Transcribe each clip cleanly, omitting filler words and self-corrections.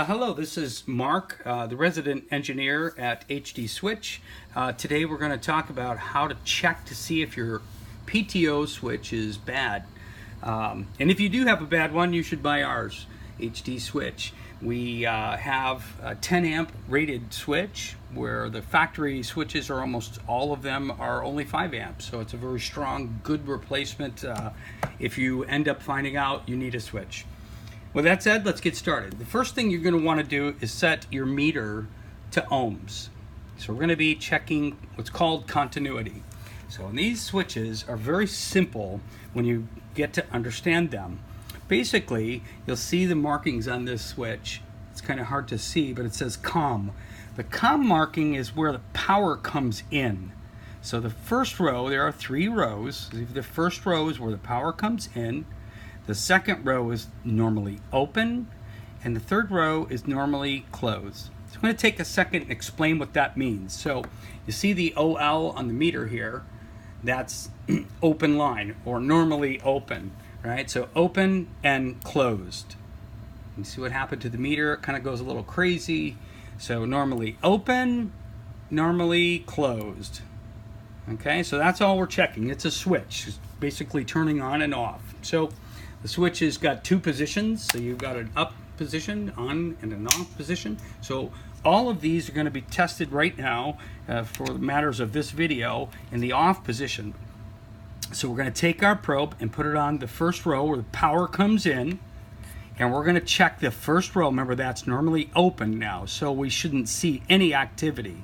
Hello, this is Mark, the resident engineer at PTO Switch. Today we're going to talk about how to check to see if your PTO switch is bad. And if you do have a bad one, you should buy ours, PTO Switch. We have a 10 amp rated switch where the factory switches are almost all of them are only 5 amps. So it's a very strong, good replacement if you end up finding out you need a switch. With that said, let's get started. The first thing you're going to want to do is set your meter to ohms. So we're going to be checking what's called continuity. So these switches are very simple when you get to understand them. Basically, you'll see the markings on this switch. It's kind of hard to see, but it says COM. The COM marking is where the power comes in. So the first row, there are 3 rows. The first row is where the power comes in. The second row is normally open, and the third row is normally closed. So I'm going to take a second and explain what that means. So you see the OL on the meter here, that's open line, or normally open, right? So open and closed. You see what happened to the meter? It kind of goes a little crazy. So normally open, normally closed. Okay, so that's all we're checking. It's a switch, it's basically turning on and off. So the switch has got 2 positions, so you've got an up position, on, and an off position. So all of these are going to be tested right now for the matters of this video in the off position. So we're going to take our probe and put it on the first row where the power comes in, and we're going to check the first row. Remember, that's normally open now, so we shouldn't see any activity.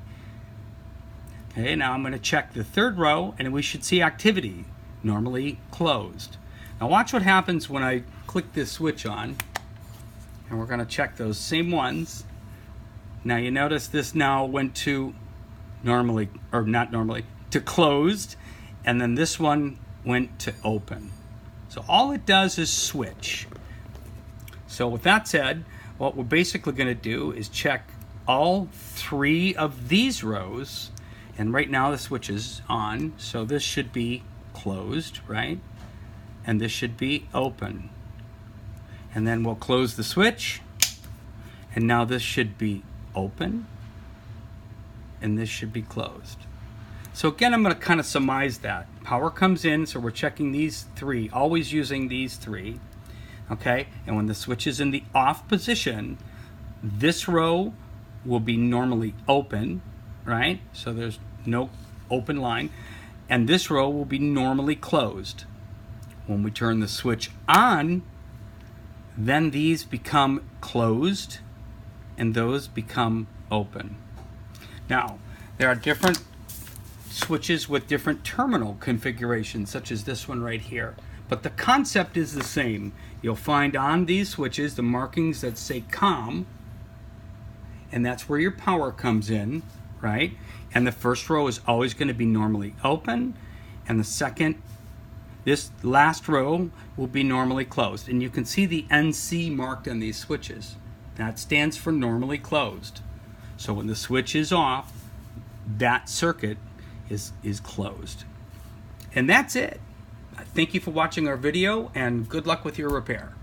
Okay, now I'm going to check the third row, and we should see activity, normally closed. Now watch what happens when I click this switch on, and we're going to check those same ones. Now you notice this now went to normally, or not normally, to closed, and then this one went to open. So all it does is switch. So with that said, what we're basically going to do is check all 3 of these rows, and right now the switch is on, so this should be closed, right? And this should be open. And then we'll close the switch, and now this should be open, and this should be closed. So again, I'm going to kind of surmise that. Power comes in, so we're checking these 3, always using these 3. Okay, and when the switch is in the off position, this row will be normally open, right? So there's no open line, and this row will be normally closed. When we turn the switch on, then these become closed and those become open. Now, there are different switches with different terminal configurations, such as this one right here. But the concept is the same. You'll find on these switches the markings that say COM, and that's where your power comes in, right? And the first row is always going to be normally open, and the second, this last row, will be normally closed. And you can see the NC marked on these switches. That stands for normally closed. So when the switch is off, that circuit is closed. And that's it. Thank you for watching our video, and good luck with your repair.